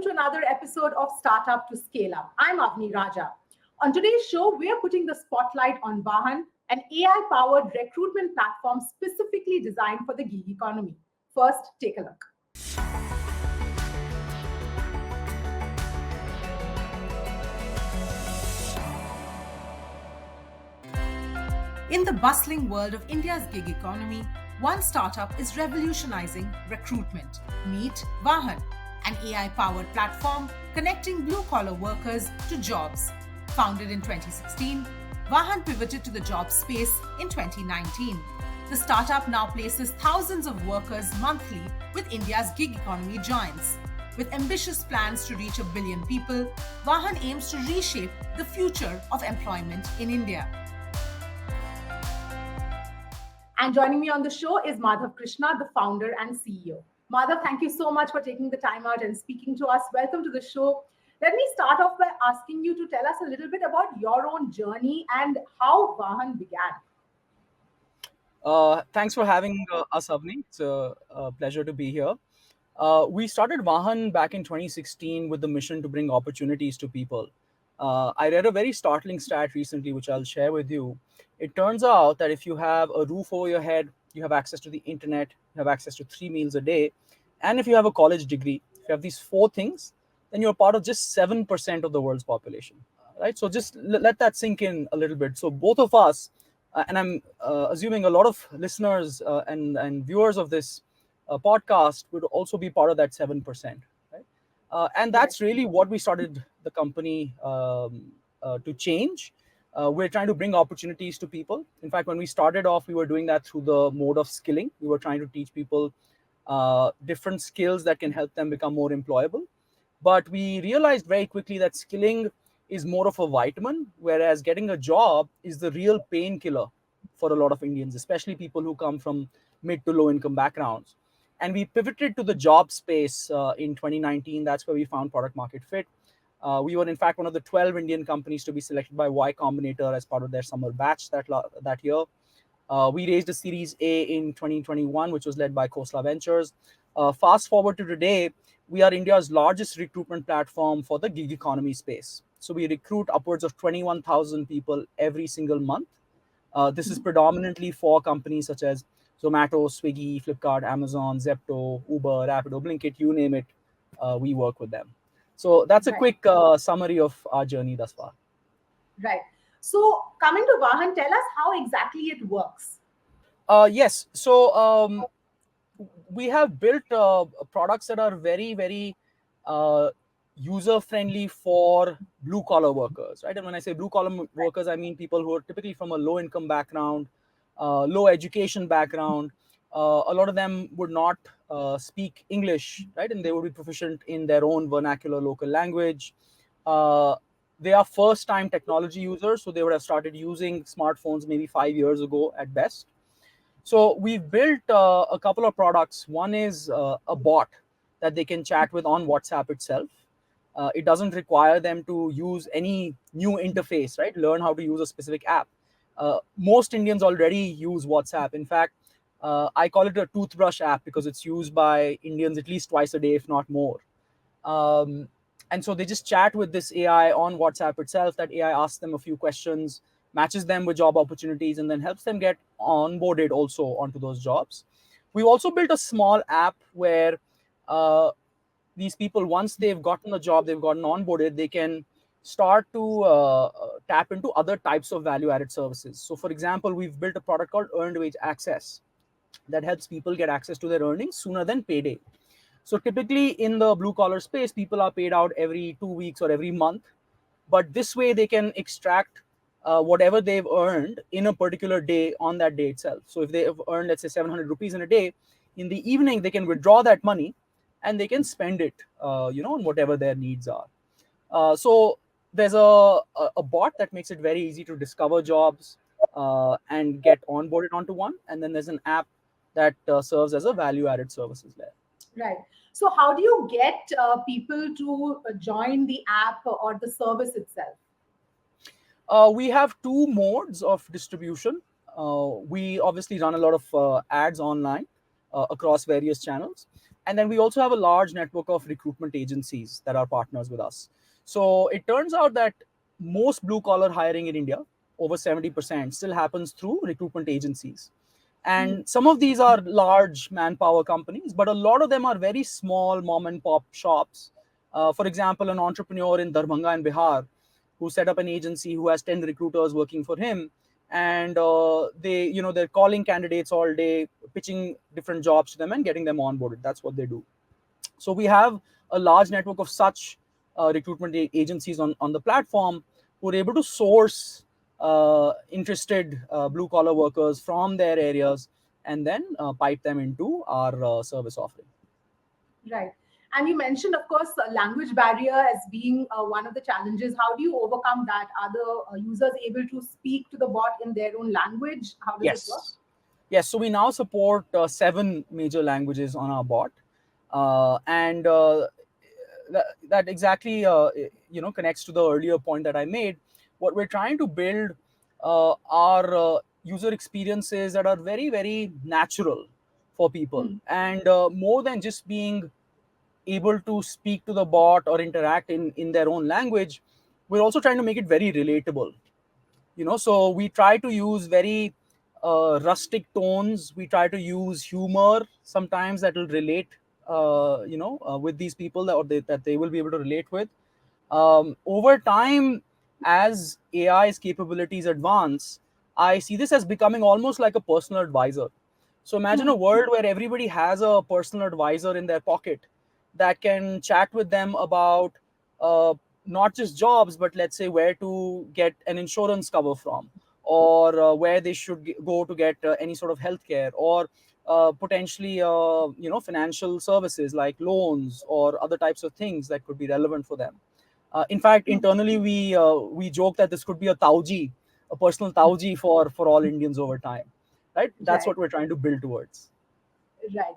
to another episode of Startup to Scale Up. I'm Avni Raja. On today's show, we're putting the spotlight on Vahan, an AI-powered recruitment platform specifically designed for the gig economy. First, take a look. In the bustling world of India's gig economy, one startup is revolutionizing recruitment. Meet Vahan, an AI-powered platform connecting blue-collar workers to jobs. Founded in 2016, Vahan pivoted to the job space in 2019. The startup now places thousands of workers monthly with India's gig economy giants. With ambitious plans to reach 1 billion people, Vahan aims to reshape the future of employment in India. And joining me on the show is Madhav Krishna, the founder and CEO. Madhav, thank you so much for taking the time out and speaking to us. Welcome to the show. Let me start off by asking you to tell us a little bit about your own journey and how Vahan began. Thanks for having us, Avni. It's a pleasure to be here. We started Vahan back in 2016 with the mission to bring opportunities to people. I read a very startling stat recently, which I'll share with you. It turns out that if you have a roof over your head, you have access to the internet, you have access to 3 meals a day, and if you have a college degree, if you have these 4 things, then you're part of just 7% of the world's population, right? So just let that sink in a little bit. So both of us, and I'm assuming a lot of listeners and viewers of this podcast would also be part of that 7%, right? And that's really what we started the company to change. We're trying to bring opportunities to people. In fact, when we started off, we were doing that through the mode of skilling. We were trying to teach people different skills that can help them become more employable. But we realized very quickly that skilling is more of a vitamin, whereas getting a job is the real painkiller for a lot of Indians, especially people who come from mid to low income backgrounds. And we pivoted to the job space in 2019. That's where we found product market fit. We were, in fact, one of the 12 Indian companies to be selected by Y Combinator as part of their summer batch that year. We raised a Series A in 2021, which was led by Khosla Ventures. Fast forward to today, we are India's largest recruitment platform for the gig economy space. So we recruit upwards of 21,000 people every single month. This is predominantly for companies such as Zomato, Swiggy, Flipkart, Amazon, Zepto, Uber, Rapido, Blinkit, you name it. We work with them. So that's a quick summary of our journey thus far. Right. So coming to Vahan, tell us how exactly it works. Yes. So we have built products that are very, very user-friendly for blue-collar workers, right? And when I say blue-collar workers, I mean people who are typically from a low-income background, low education background. A lot of them would not speak English, right? And they would be proficient in their own vernacular local language. They are first-time technology users, so they would have started using smartphones maybe 5 years ago at best. So we've built a couple of products. One is a bot that they can chat with on WhatsApp itself. It doesn't require them to use any new interface, right? Learn how to use a specific app. Most Indians already use WhatsApp. In fact, I call it a toothbrush app because it's used by Indians at least twice a day, if not more. And so they just chat with this AI on WhatsApp itself. That AI asks them a few questions, matches them with job opportunities, and then helps them get onboarded also onto those jobs. We've also built a small app where these people, once they've gotten a job, they've gotten onboarded, they can start to tap into other types of value-added services. So, for example, we've built a product called Earned Wage Access that helps people get access to their earnings sooner than payday. So typically in the blue-collar space, people are paid out every 2 weeks or every month. But this way they can extract whatever they've earned in a particular day on that day itself. So if they have earned, let's say, 700 rupees in a day, in the evening they can withdraw that money and they can spend it, on whatever their needs are. So there's a bot that makes it very easy to discover jobs and get onboarded onto one. And then there's an app that serves as a value-added services layer. Right. So how do you get people to join the app or the service itself? We have 2 modes of distribution. We obviously run a lot of ads online across various channels. And then we also have a large network of recruitment agencies that are partners with us. So it turns out that most blue collar hiring in India, over 70%, still happens through recruitment agencies. And some of these are large manpower companies, but a lot of them are very small mom and pop shops. For example, an entrepreneur in Darbhanga in Bihar who set up an agency who has 10 recruiters working for him, and they're calling candidates all day, pitching different jobs to them and getting them onboarded. That's what they do. So we have a large network of such recruitment agencies on the platform who are able to source interested blue collar workers from their areas and then pipe them into our service offering. Right. And you mentioned, of course, language barrier as being one of the challenges. How do you overcome that? Are the users able to speak to the bot in their own language? How does it work? Yes. Yes. So we now support 7 major languages on our bot. And that exactly connects to the earlier point that I made. What we're trying to build are user experiences that are very, very natural for people, and more than just being able to speak to the bot or interact in their own language, we're also trying to make it very relatable. So we try to use very rustic tones. We try to use humor sometimes that will relate with these people, that they will be able to relate with. Over time, as AI's capabilities advance, I see this as becoming almost like a personal advisor. So imagine a world where everybody has a personal advisor in their pocket that can chat with them about uh, not just jobs, but let's say where to get an insurance cover from, or where they should go to get any sort of healthcare, or potentially financial services like loans or other types of things that could be relevant for them. In fact, internally we joke that this could be a personal tauji for all Indians over time, right? That's Right. what we're trying to build towards. Right.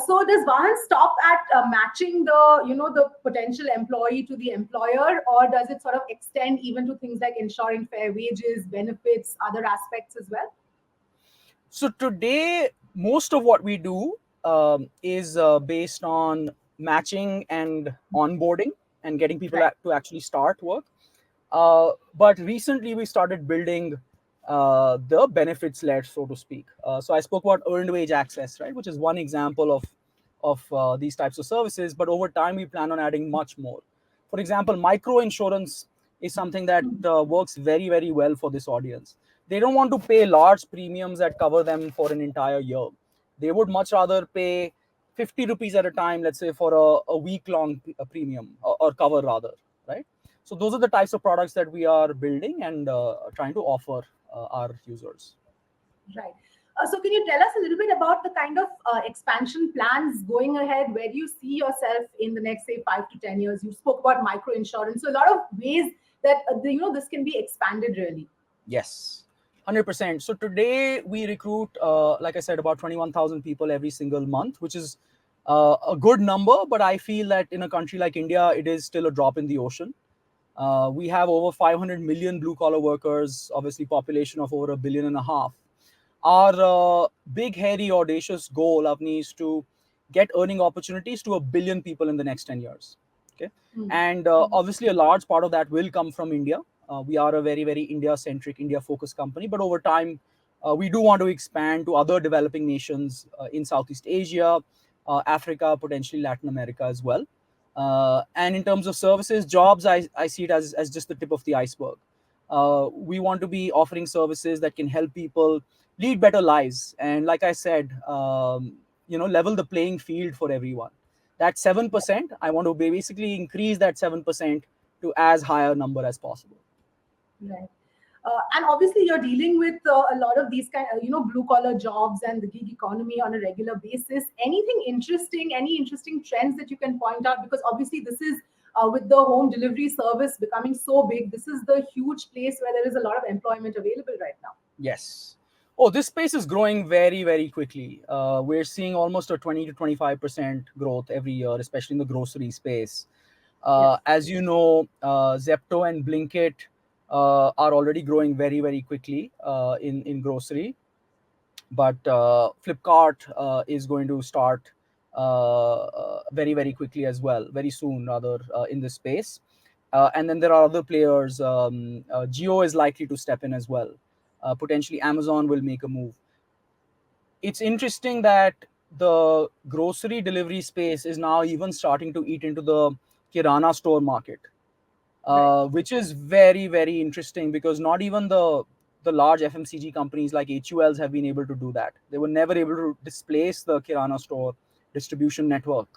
So does Vahan stop at matching the potential employee to the employer, or does it sort of extend even to things like ensuring fair wages, benefits, other aspects as well? So today, most of what we do is based on matching and onboarding and getting people Right. to actually start work. But recently, we started building the benefits led, so to speak. So I spoke about earned wage access, right, which is one example of these types of services. But over time, we plan on adding much more. For example, micro insurance is something that works very, very well for this audience. They don't want to pay large premiums that cover them for an entire year. They would much rather pay 50 rupees at a time, let's say, for a week long premium, or cover rather, right? So those are the types of products that we are building and trying to offer our users. Right. So can you tell us a little bit about the kind of expansion plans going ahead? Where do you see yourself in the next, say, 5 to 10 years? You spoke about micro insurance, so a lot of ways that this can be expanded really. Yes, 100%. So today we recruit, like I said, about 21,000 people every single month, which is a good number. But I feel that in a country like India, it is still a drop in the ocean. We have over 500 million blue collar workers, obviously population of over 1.5 billion. Our big, hairy, audacious goal, Avni, is to get earning opportunities to 1 billion people in the next 10 years. Okay. And obviously, a large part of that will come from India. We are a very, very India centric, India focused company. But over time, we do want to expand to other developing nations in Southeast Asia, Africa, potentially Latin America as well. And in terms of services, jobs, I see it as just the tip of the iceberg. We want to be offering services that can help people lead better lives. And like I said, level the playing field for everyone. That 7%, I want to basically increase that 7% to as high a number as possible. Right. And obviously, you're dealing with a lot of these blue collar jobs and the gig economy on a regular basis. Anything interesting, any interesting trends that you can point out? Because obviously, this is with the home delivery service becoming so big, this is the huge place where there is a lot of employment available right now. Yes. Oh, this space is growing very, very quickly. We're seeing almost a 20 to 25% growth every year, especially in the grocery space. Yes. As you know, Zepto and Blinkit are already growing very, very quickly in grocery. But Flipkart is going to start very very quickly as well, very soon rather, in this space. And then there are other players. Geo is likely to step in as well. Potentially Amazon will make a move. It's interesting that the grocery delivery space is now even starting to eat into the kirana store market, Right. which is very very interesting, because not even the large FMCG companies like HULs have been able to do that. They were never able to displace the kirana store distribution network,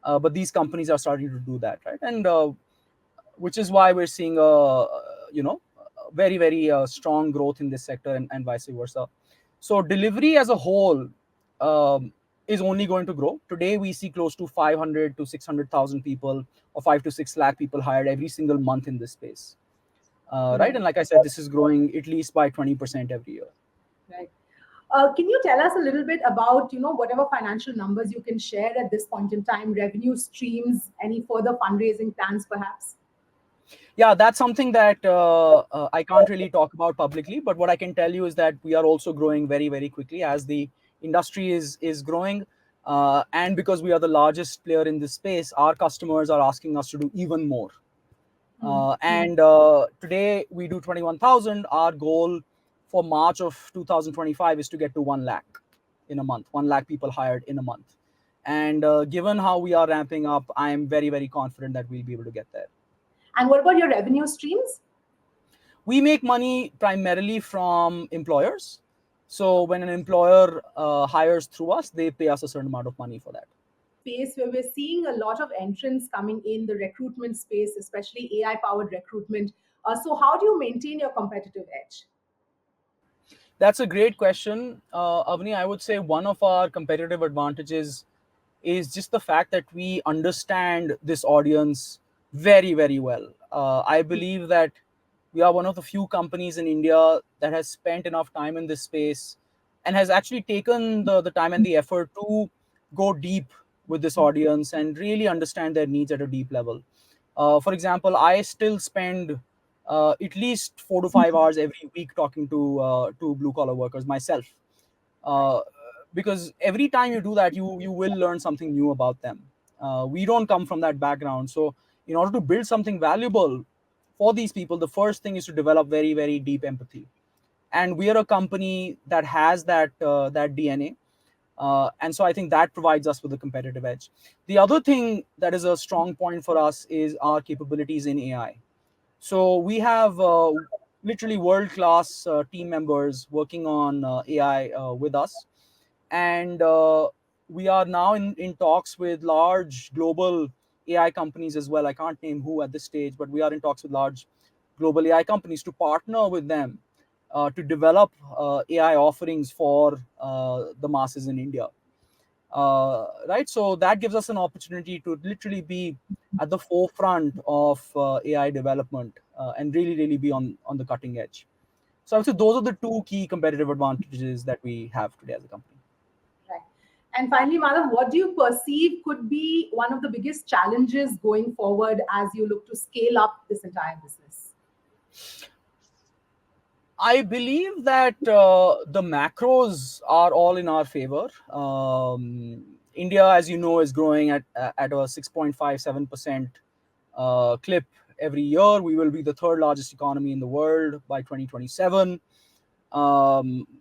but these companies are starting to do that, right? And which is why we're seeing a very very strong growth in this sector, and vice versa. So delivery as a whole is only going to grow. Today we see close to 500 to 600,000 people, or 5 to 6 lakh people hired every single month in this space, right? Right. And like I said, this is growing at least by 20% every year. Right. Can you tell us a little bit about, whatever financial numbers you can share at this point in time, revenue streams, any further fundraising plans, perhaps? Yeah, that's something that I can't really talk about publicly, but what I can tell you is that we are also growing very very quickly as the industry is growing, and because we are the largest player in this space, our customers are asking us to do even more. And today we do 21,000. Our goal for March of 2025 is to get to 1 lakh in a month, 1 lakh people hired in a month. And given how we are ramping up, I am very very confident that we'll be able to get there. And what about your revenue streams? We make money primarily from employers. So when an employer hires through us, they pay us a certain amount of money for that. Space where we're seeing a lot of entrants coming in the recruitment space, especially AI powered recruitment. So, how do you maintain your competitive edge? That's a great question, Avni. I would say one of our competitive advantages is just the fact that we understand this audience very, very well. I believe that we are one of the few companies in India that has spent enough time in this space and has actually taken the time and the effort to go deep with this audience and really understand their needs at a deep level. For example, I still spend at least 4 to 5 hours every week talking to blue collar workers myself, Right. uh, because every time you do that, you will learn something new about them. We don't come from that background, so in order to build something valuable for these people, the first thing is to develop very very deep empathy, and we are a company that has that DNA. And so I think that provides us with a competitive edge. The other thing that is a strong point for us is our capabilities in AI. So we have literally world class team members working on AI with us, and we are now in talks with large global AI companies as well. I can't name who at this stage, but we are in talks with large global AI companies to partner with them to develop AI offerings for the masses in India. Right, so that gives us an opportunity to literally be at the forefront of AI development, and really really be on the cutting edge. So I would say those are the two key competitive advantages that we have today as a company. Right. And finally, Madhav, what do you perceive could be one of the biggest challenges going forward as you look to scale up this entire business? I believe that the macros are all in our favor. India, as you know, is growing at a 6.57% clip every year. We will be the third largest economy in the world by 2027.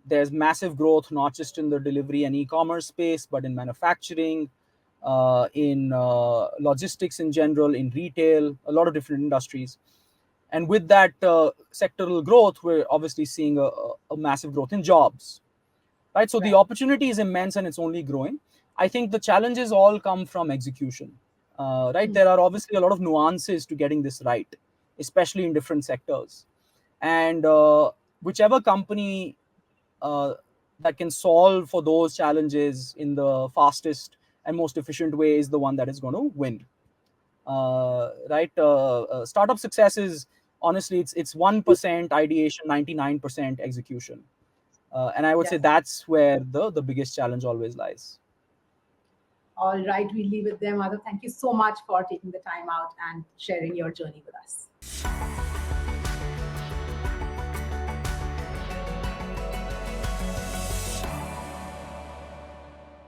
There's massive growth not just in the delivery and e-commerce space, but in manufacturing, in logistics in general, in retail, a lot of different industries. And with that sectoral growth, we're obviously seeing a massive growth in jobs, right? So the Right. opportunity is immense and it's only growing. I think the challenges all come from execution, right? There are obviously a lot of nuances to getting this right, especially in different sectors. And whichever company uh, that can solve for those challenges in the fastest and most efficient way is the one that is going to win. Right? Startup success is honestly it's 1% ideation, 99% execution, and I would say Yes. that's where the biggest challenge always lies. All right, we leave it there, Madhav. Thank you so much for taking the time out and sharing your journey with us.